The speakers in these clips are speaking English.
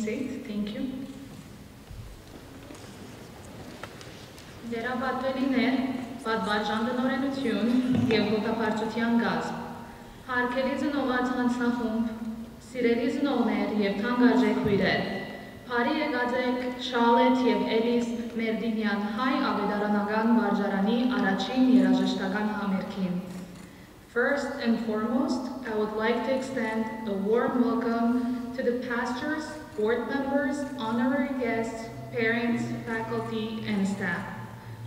seat. Thank you. Դերապատվելիներ, պատվարժան տնօրենություն և հոգապարծության գազմ, հարգելի ծնողած հանձնախումբ, սիրելի ծնողներ և թանկարժեք հյուրեր, Փարի եկած եք Շարլետ և Էլիս Մերդինյան հայ ավետարանական վարժարանի առաջին երաժշտական համերգին։ First and foremost, I would like to extend a warm welcome to the pastors, board members, honorary guests, parents, faculty, and staff.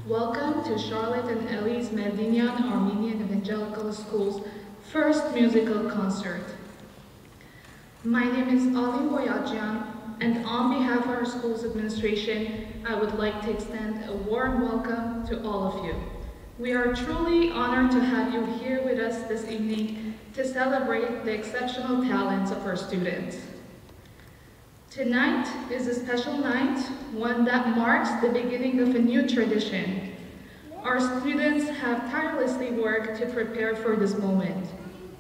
Welcome to Charlotte and Elise Merdinyan Armenian Evangelical School's first musical concert. My name is Alin Boyadjian, and on behalf of our school's administration, I would like to extend a warm welcome to all of you. We are truly honored to have you here with us this evening to celebrate the exceptional talents of our students. Tonight is a special night, one that marks the beginning of a new tradition. Our students have tirelessly worked to prepare for this moment,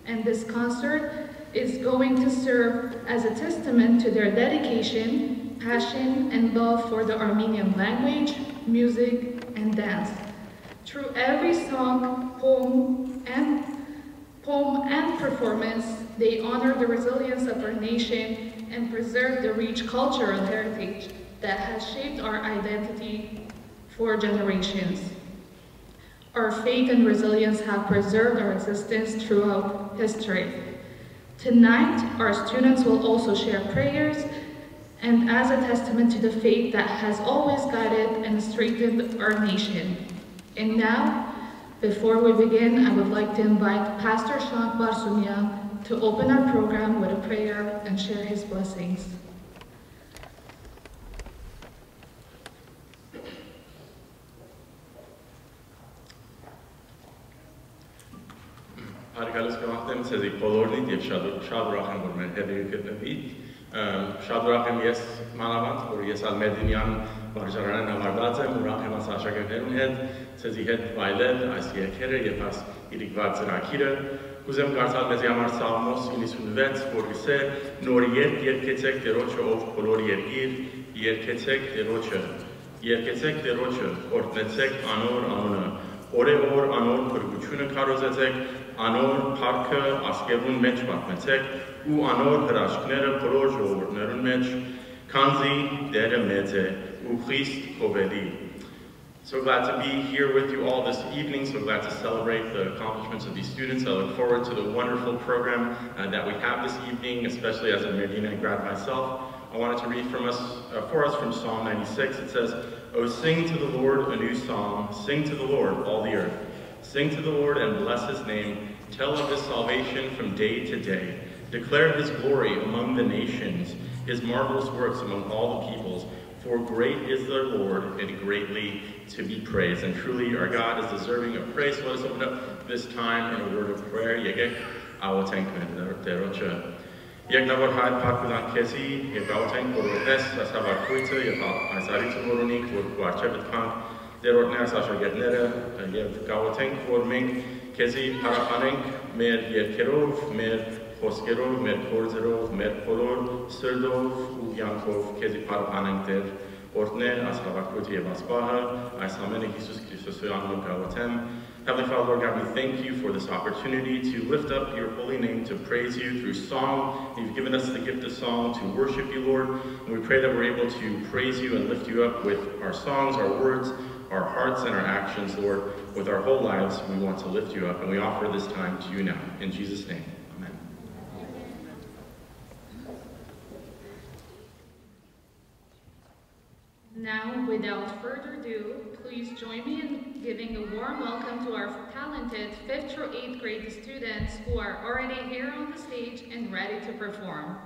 and this concert is going to serve as a testament to their dedication, passion, and love for the Armenian language, music, and dance. Through every song, poem, and performance, they honor the resilience of our nation and preserve the rich cultural heritage that has shaped our identity for generations. Our faith and resilience have preserved our existence throughout history. Tonight, our students will also share prayers and as a testament to the faith that has always guided and strengthened our nation. And now, before we begin, I would like to invite Pastor Shank Barsumyan to open our program with a prayer and share his blessings. Հարգալից կմաղթեմ ցեզի բոլորնիդ և շատ ուրախ եմ, որ մեր հետ գտնվիք։ Շատ ուրախ եմ ես մանավանդ, որ ես ալ Մերդինյան վարժարանեն հավաքված եմ, ուրախ եմ աս աշակերտներուն հետ, ցեզի հետ վայելել այս երգերը և այս իրիկված ծրագիրը։ Կուզեմ կարդալ մեզի համար Սաղմոս 96, որ գսե նոր երգ երգեցեք Տերոջը, ով բոլոր երկիր, երգեցեք Տերոջը, օրհնեցեք անոր անունը, օրեօր անոր փրկությունը քարոզեցեք, անոր փառքը ասկերուն մեջ պատմեցեք ու անոր հրաշքները բոլոր ժողովուրդներուն մեջ, քանզի Տերը մեծ է ու խիստ հովելի։ So glad to be here with you all this evening, so glad to celebrate the accomplishments of these students. I look forward to the wonderful program that we have this evening, especially as a Merdinyan grad myself. I wanted to read for us from Psalm 96. It says, "Oh, sing to the Lord a new song, sing to the Lord, all the earth. Sing to the Lord and bless his name, tell of his salvation from day to day. Declare his glory among the nations, his marvelous works among all the peoples. For great is the Lord and greatly to be praised." And truly our God is deserving of praise. So let us open up this time in a word of prayer. Yegek awotank Terocha. Yegnavor hayt parkulan kesi, yegawotank borotes, asavakuita, yegazarit moronik, warchevet kank, derotners ashagetnere, yegawotank for mink, kesi parapanenk, mer yerkerov, mer խոսքերով, մեր փորձերով, մեր բոլոր սրտով ու կյանքով քեզի փառաբանենք Տեր, օրհնե ասխավակույտը եւ ասպահը, այս ամենը Հիսուս Քրիստոսի անունով գավաթեմ։ Heavenly Father, Lord God, we thank you for this opportunity to lift up your holy name, to praise you through song. You've given us the gift of song to worship you, Lord, and we pray that we're able to praise you and lift you up with our songs, our words, our hearts, and our actions, Lord. With our whole lives, we want to lift you up, and we offer this time to you now. In Jesus' name. Now, without further ado, please join me in giving a warm welcome to our talented 5th through 8th grade students who are already here on the stage and ready to perform.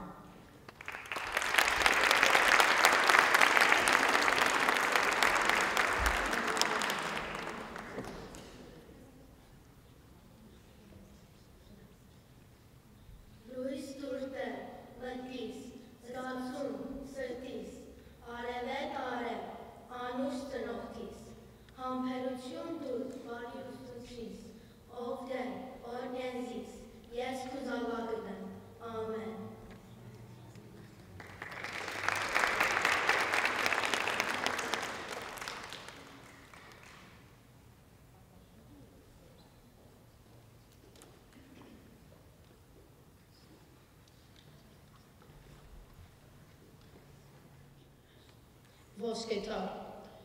Of them, organzis, yes, kuzavagdan. Amen. ոսկեթար,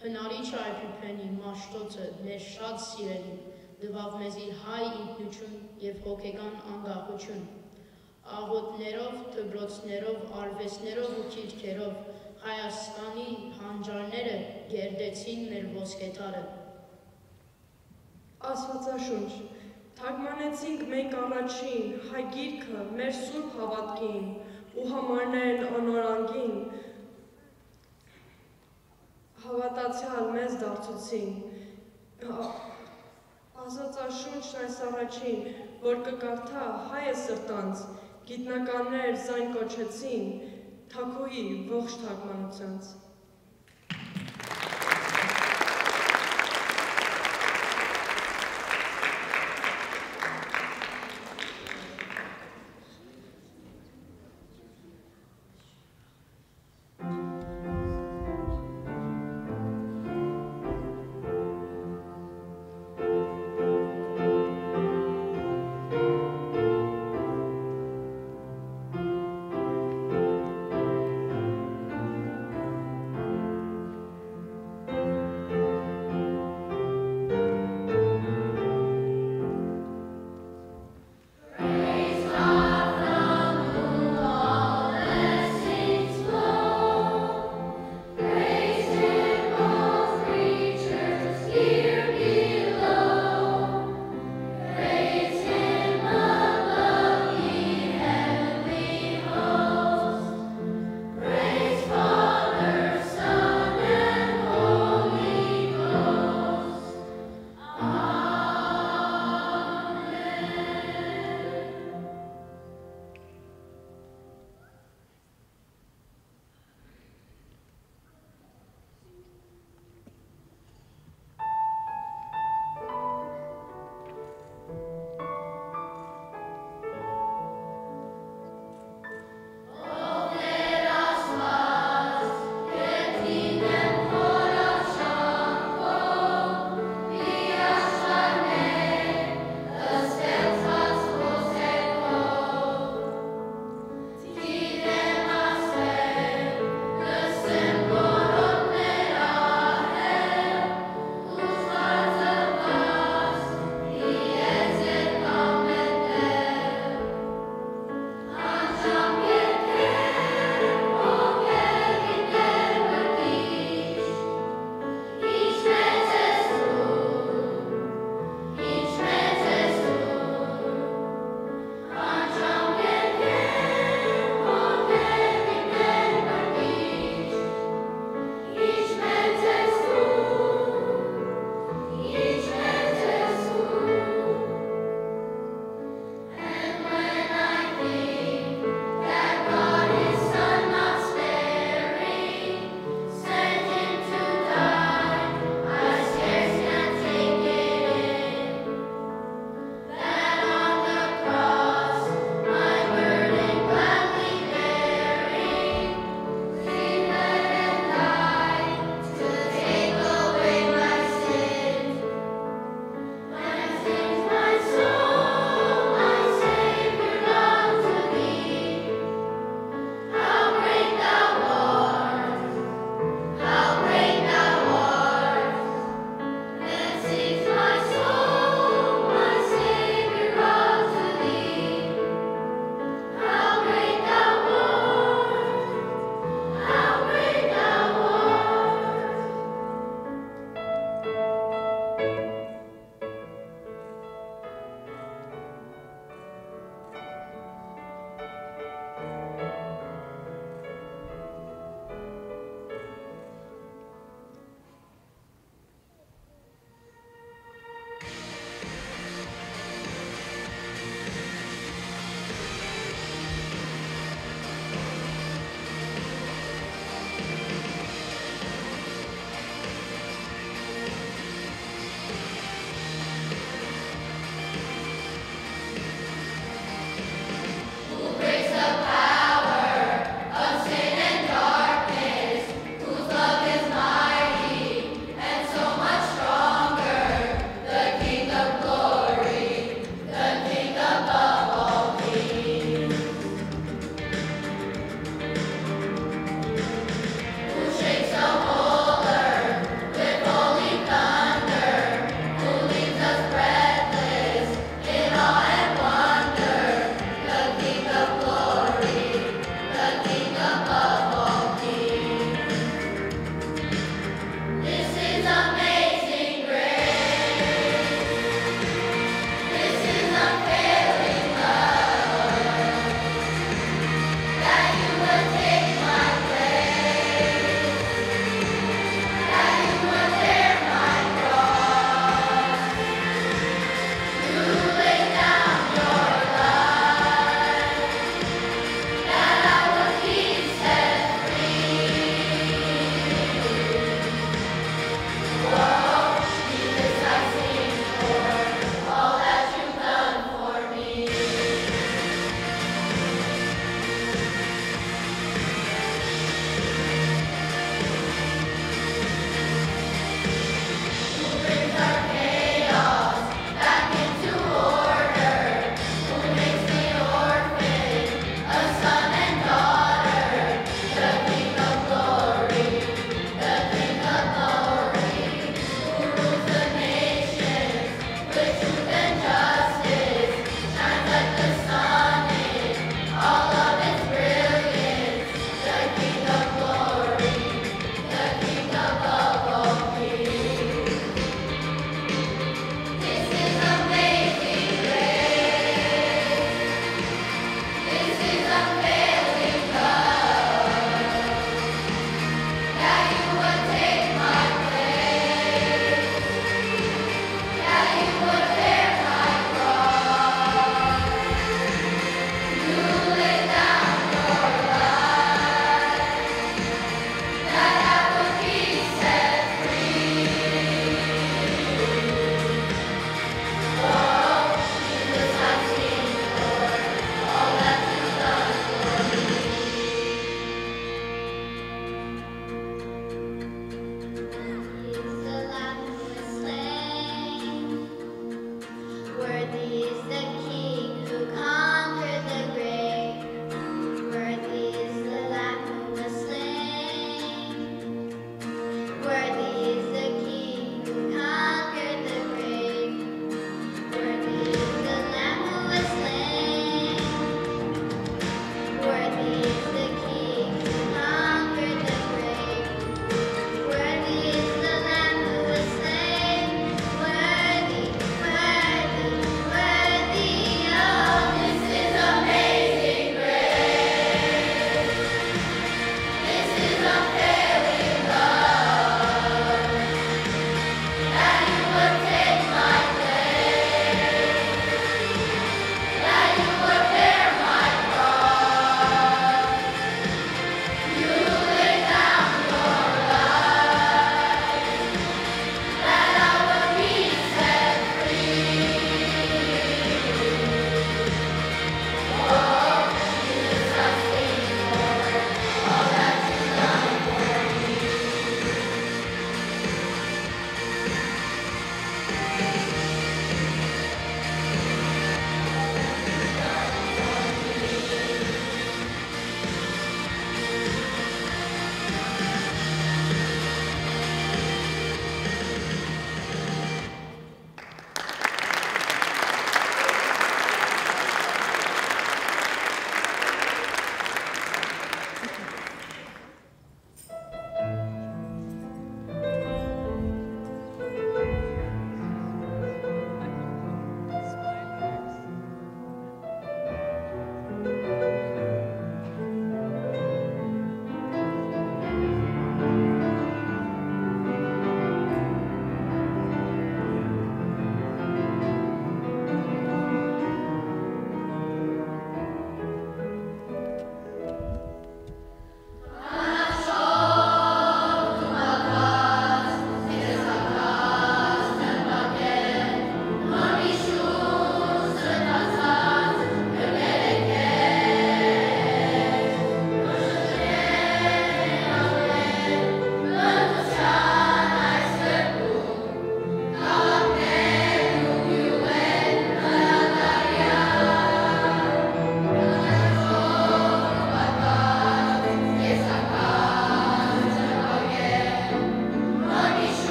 հնարիչ այբիբենի մաշտոցը մեր շատ սիրելի, դվավ մեզ իր հայ ինքնություն և հոգեկան անկախություն, աղոտներով, դբրոցներով, արվեստներով ու քիրքերով Հայաստանի հանճարները գերդեցին մեր ոսկեթարը։ Աստվածաշունչ, թարգմանեցինք մենք առաջին հայ գիրքը մեր սուրբ հավատքին ու համարներն անորանգին, հավատացյալ մեզ դարձուցին։ Աստվածաշունչն այս առաջին, որ կկարդա հայը սրտանց, գիտնականներ զայն կոչեցին, թագուհի ողջ թարգմանությանց։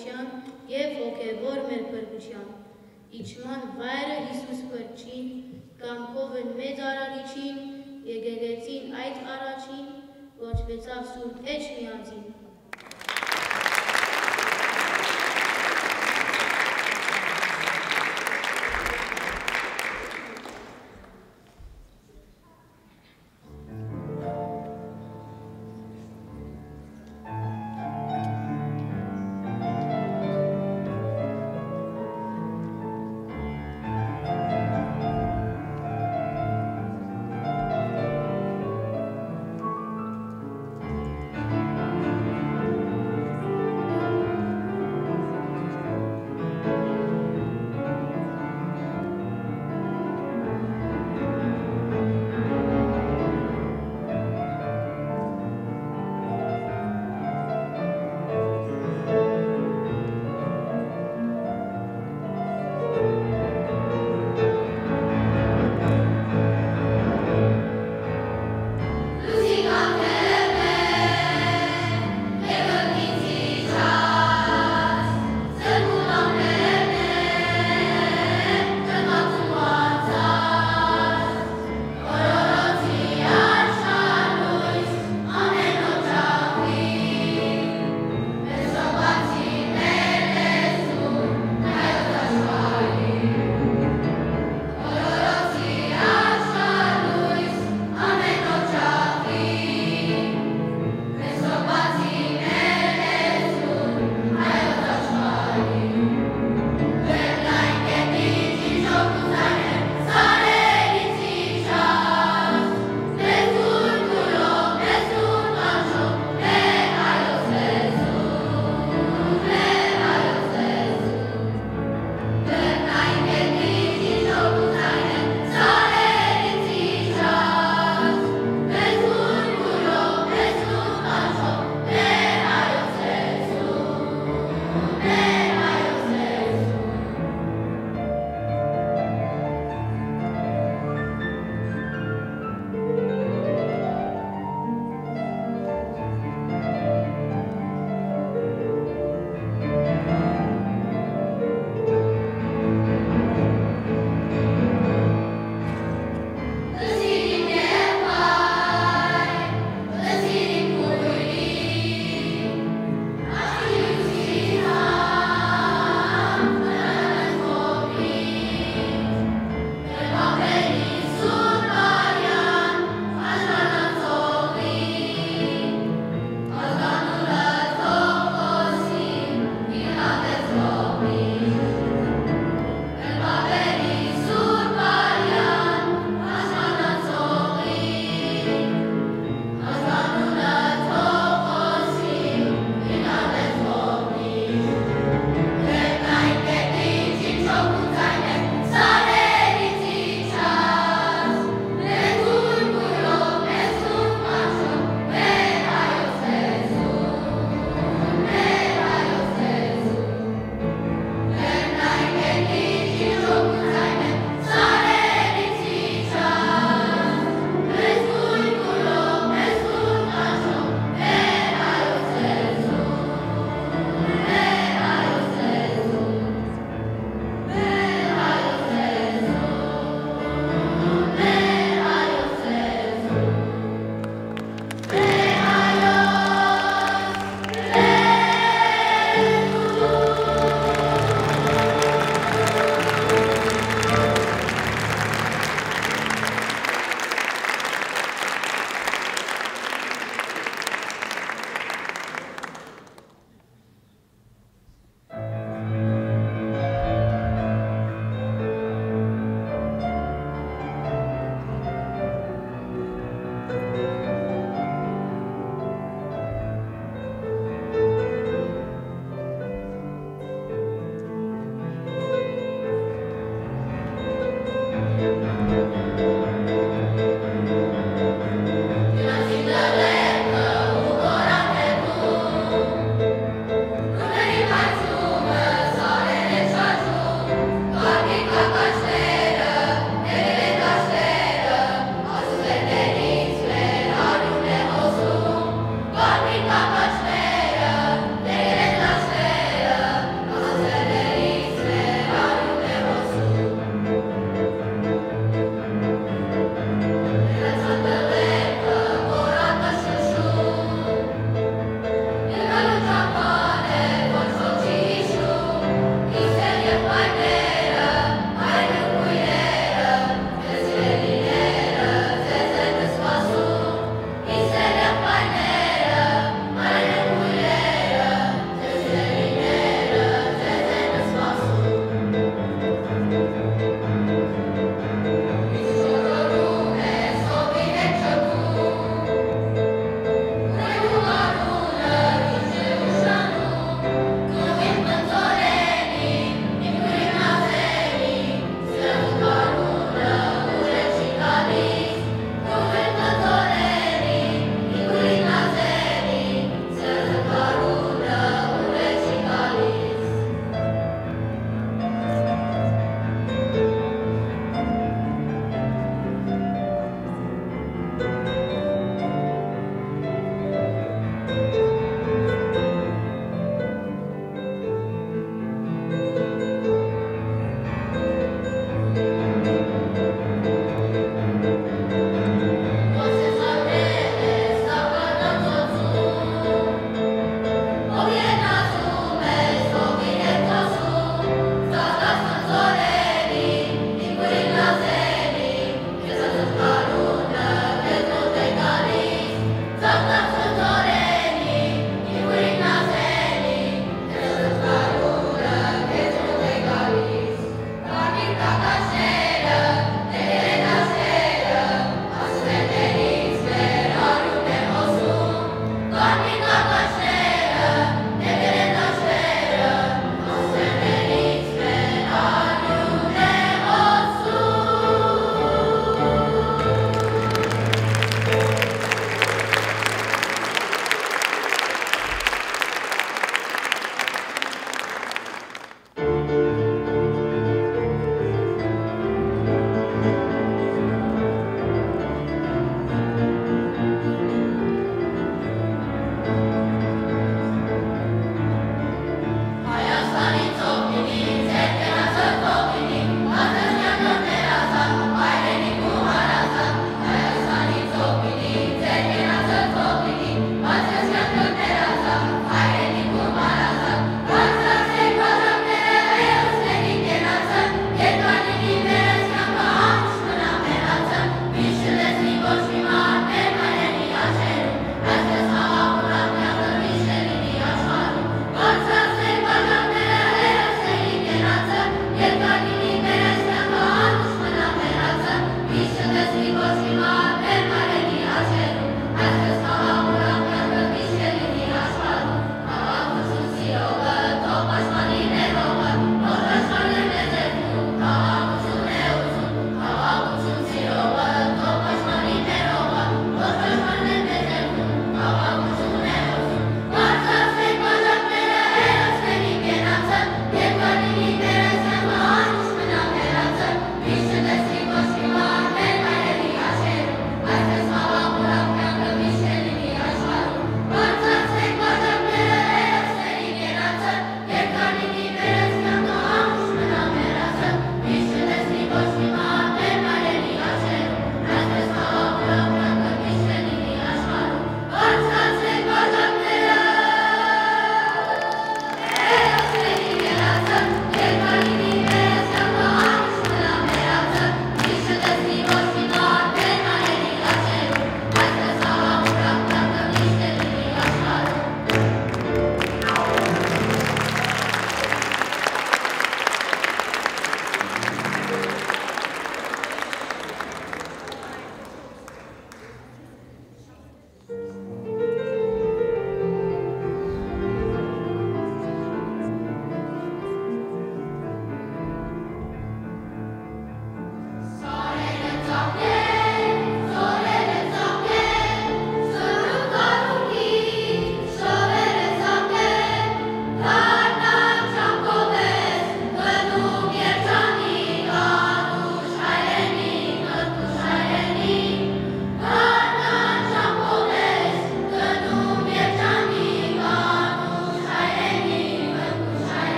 հայության և հոգևոր մեր փրկության։ Իջման վայրը Հիսուս Փրկչին, կամքով են մեծ արարիչին, եկեղեցին այդ առաջին, կոչվեցավ Սուրբ Էջմիածին։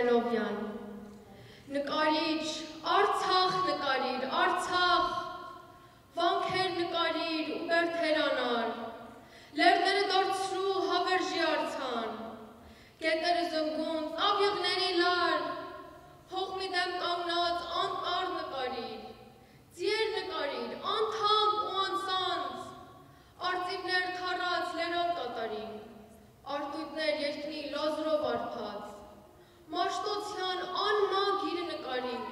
Այզելովյան։ Նկարիչ, Արցախ նկարիր, Արցախ, վանքեր նկարիր ու բերդեր անար, լերները դարձրու հավերժի արձան, գետերը զնգուն, ծավիղների լար, հողմի դեմ կանգնած անտար նկարիր, ձիեր նկարիր, անդամ ու անսանց, արծիվներ թարած լերով կատարին, արտույտներ երկնի լազրով արփած, մաշտոցյան անմա գիրը նկարիր,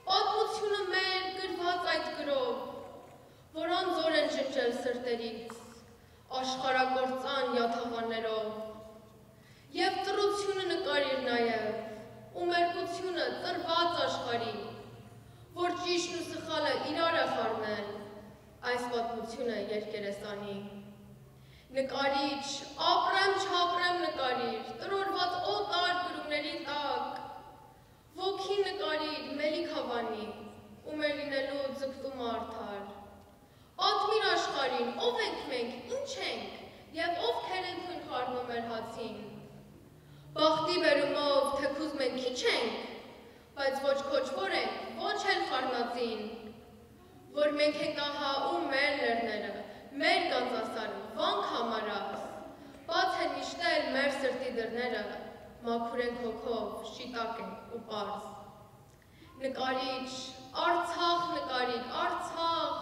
պատմությունը մեր գրված այդ գրով, որ անձոր են շնչել սրտերից, աշխարհակործան յաթաղաններով, և ծռությունը նկարիր նաև, ու մերկությունը ծրված աշխարհի, որ ճիշտն ու սխալը իրար է խառնել, այս պատմությունը երկերեսանի։ Նկարիչ, ապրեմ չապրեմ նկարիր, տրորված օտար գրումների տակ, ոգի նկարիր մելիք հավանի, ու մեր լինելու ձգտում արդար։ Պատմիր աշխարհին, ով ենք մենք, ինչ ենք, և ովքեր են թույն խառնում մեր հացին։ Բախտի բերումով թեքուզ մենք քիչ ենք, բայց ոչ քոչվոր ենք, ոչ էլ խառնածին, որ մենք ենք ահա ու մեր լեռները, մեր գանձասարը, վանք համարած, բաց են իշտել մեր սրտի դռները, մաքուր ենք հոգով, շիտակ ենք ու պարզ։ Նկարիչ, Արցախ նկարիր, Արցախ,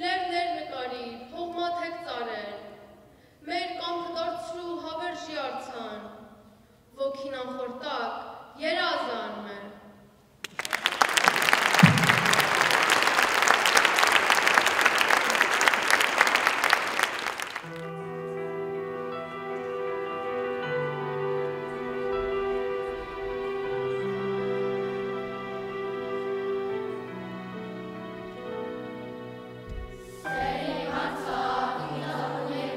լերներ նկարիր, հողմաթեք ծարեր, մեր կամքը դարձրու հավերժի արձան, ոգին անխորտակ, երազան մեր։ Սերի հանցակ, ինձ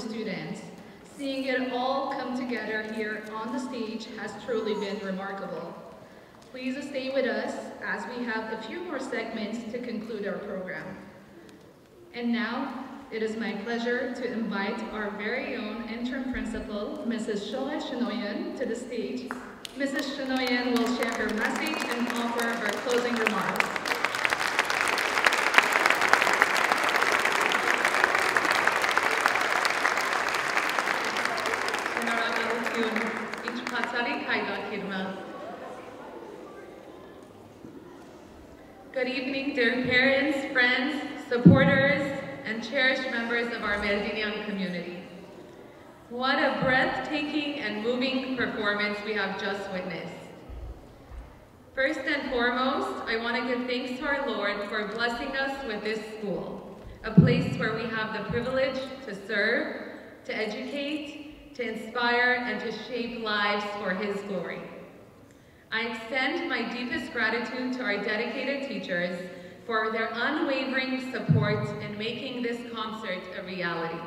students. Seeing it all come together here on the stage has truly been remarkable. Please stay with us as we have a few more segments to conclude our program. And now, it is my pleasure to invite our very own interim principal, Mrs. Shola Shinoyan, to the stage. Mrs. Shinoyan will share her message and offer her closing remarks. Good evening, dear parents, friends, supporters, and cherished members of our Merdinyan community. What a breathtaking and moving performance we have just witnessed. First and foremost, I want to give thanks to our Lord for blessing us with this school, a place where we have the privilege to serve, to educate, to inspire, and to shape lives for His glory. I extend my deepest gratitude to our dedicated teachers for their unwavering support in making this concert a reality.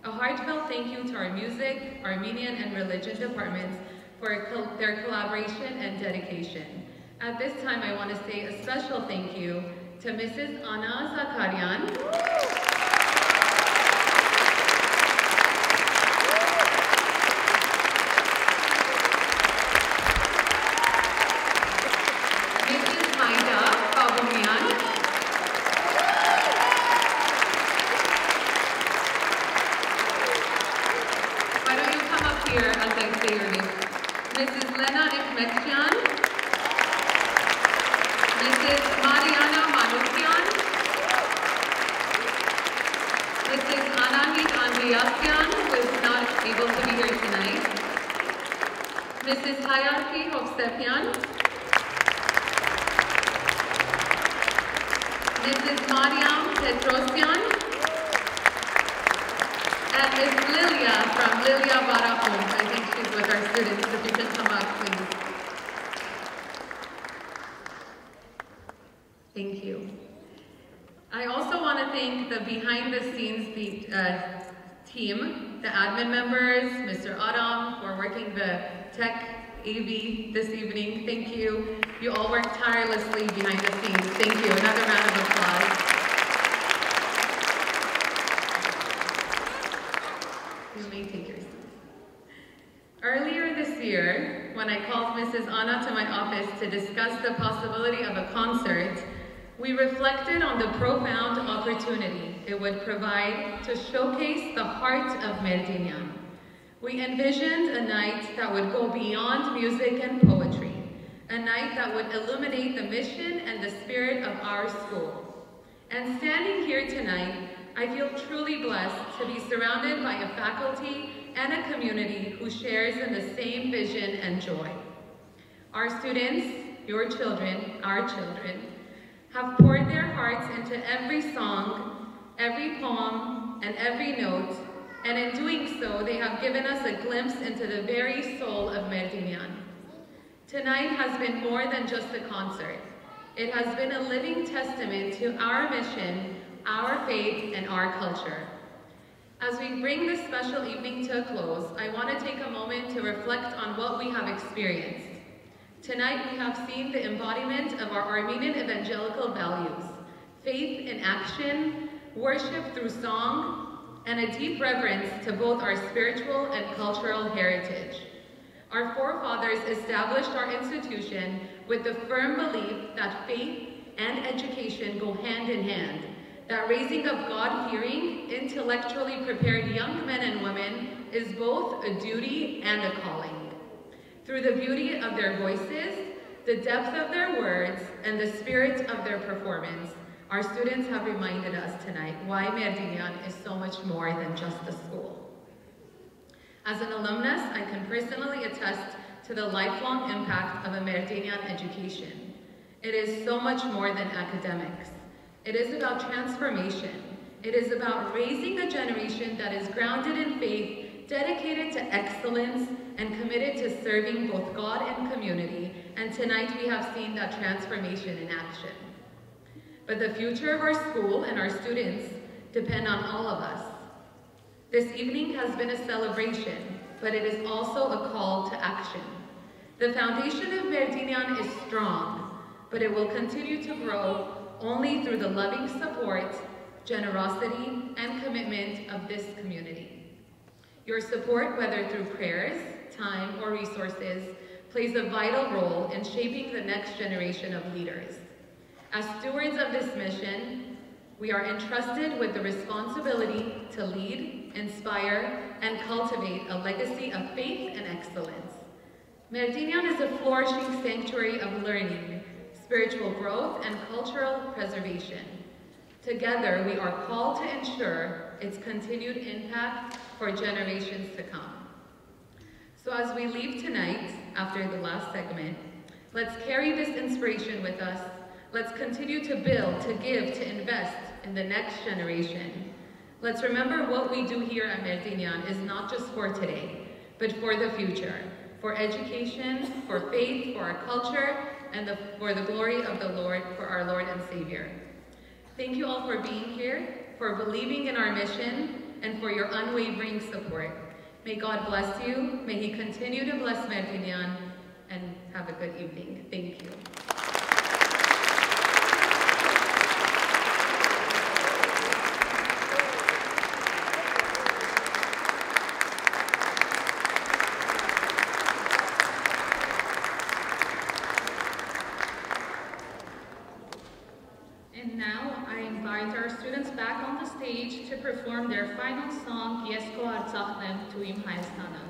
A heartfelt thank you to our music, Armenian, and religion departments for their collaboration and dedication. At this time, I want to say a special thank you to Mrs. Anna Zakarian, Mrs. Lena Ikmekyan, Mrs. Mariana Manukyan, Mrs. Anahit Andriasyan, who is not able to be here tonight, Mrs. Hayati Hovsepian, Mrs. Mariam Petrosyan, and Ms. Lilia from Lilia Barahom. I think she's with our students. If you can come up, please. Thank you. I also want to thank the behind-the-scenes team, the admin members, Mr. Adam for working the tech AV this evening. Thank you. You all worked tirelessly behind the scenes. Thank you. Another round of applause. You may take your seats. Earlier this year, when I called Mrs. Anna to my office to discuss the possibility of a concert, we reflected on the profound opportunity it would provide to showcase the heart of Merdinyan. We envisioned a night that would go beyond music and poetry, a night that would illuminate the mission and the spirit of our school. And standing here tonight, I feel truly blessed to be surrounded by a faculty and a community who shares in the same vision and joy. Our students, your children, our children, have poured their hearts into every song, every poem, and every note, and in doing so, they have given us a glimpse into the very soul of Merdinyan. Tonight has been more than just a concert. It has been a living testament to our mission, our faith, and our culture. As we bring this special evening to a close, I want to take a moment to reflect on what we have experienced. Tonight we have seen the embodiment of our Armenian evangelical values, faith in action, worship through song, and a deep reverence to both our spiritual and cultural heritage. Our forefathers established our institution with the firm belief that faith and education go hand in hand, that raising up God-fearing, intellectually prepared young men and women is both a duty and a calling. Through the beauty of their voices, the depth of their words, and the spirit of their performance, our students have reminded us tonight why Merdinyan is so much more than just a school. As an alumnus, I can personally attest to the lifelong impact of a Merdinyan education. It is so much more than academics. It is about transformation. It is about raising a generation that is grounded in faith, dedicated to excellence, and committed to serving both God and community. And tonight we have seen that transformation in action. But the future of our school and our students depend on all of us. This evening has been a celebration, but it is also a call to action. The foundation of Merdinyan is strong, but it will continue to grow only through the loving support, generosity, and commitment of this community. Your support, whether through prayers, time, or resources, plays a vital role in shaping the next generation of leaders. As stewards of this mission, we are entrusted with the responsibility to lead, inspire, and cultivate a legacy of faith and excellence. Merdinyan is a flourishing sanctuary of learning, spiritual growth, and cultural preservation. Together, we are called to ensure its continued impact for generations to come. So as we leave tonight, after the last segment, let's carry this inspiration with us. Let's continue to build, to give, to invest in the next generation. Let's remember what we do here at Merdinyan is not just for today, but for the future, for education, for faith, for our culture, and for the glory of the Lord, for our Lord and Savior. Thank you all for being here, for believing in our mission, and for your unwavering support. May God bless you. May He continue to bless Merdinyan, and have a good evening. Thank you. And now I invite our students back on the stage to perform their final song, Yesko Artsakhnem Tuim Hayastana.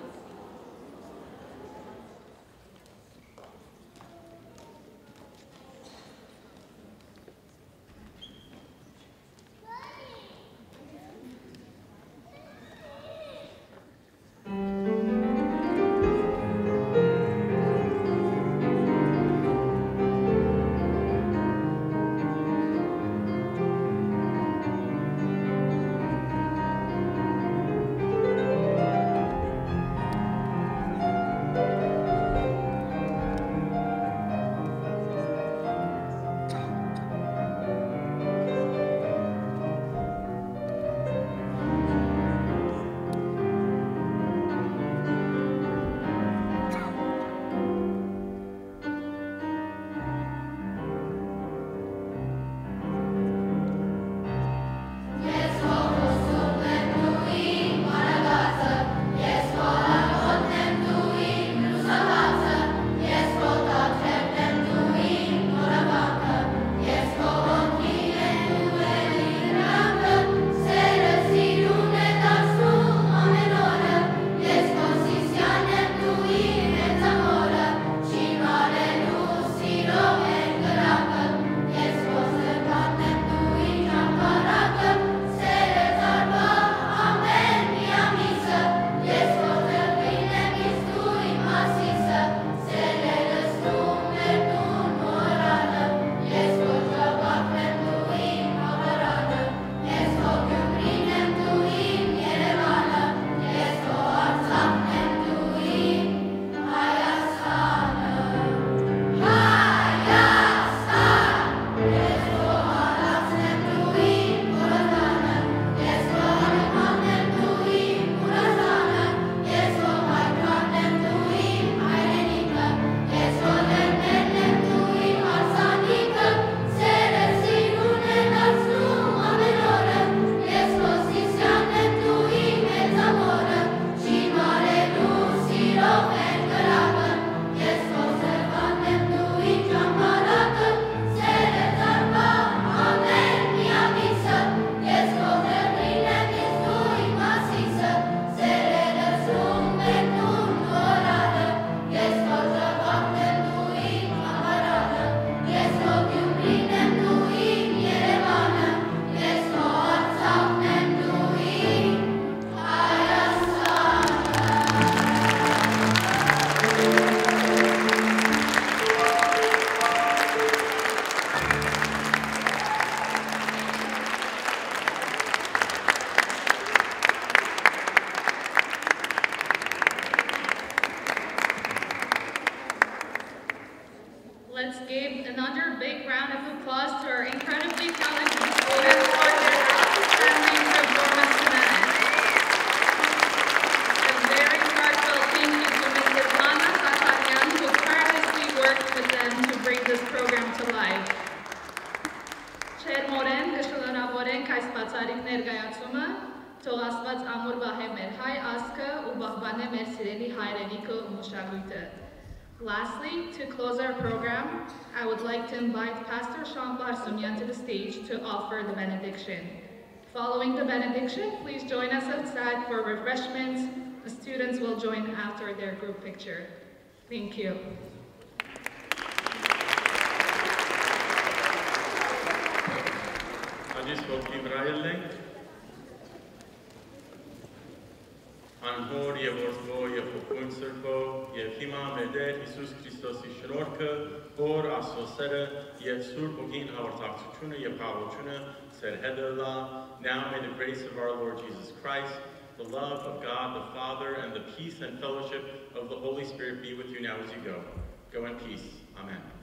Let's give another big round of applause to our incredibly talented students for their outstanding performance tonight. կպահպանե մեր սիրելի հայրենիքը ու մշակույթը։ Lastly, to close our program, I would like to invite Pastor Sean Barsumyan to the stage to offer the benediction. Following the benediction, please join us outside for refreshments. The students will join after their group picture. Thank you. Անհոր եւ որդվո եւ հոգուն սրբո եւ հիմա մեր Տեր Հիսուս Քրիստոսի շնորհքը, որ Աստծո սերը եւ Սուրբ Հոգին հաղորդակցությունը եւ խաղաղությունը սեր հետ լա. Now may the grace of our Lord Jesus Christ, the love of God the Father, and the peace and fellowship of the Holy Spirit be with you now as you go. Go in peace. Amen.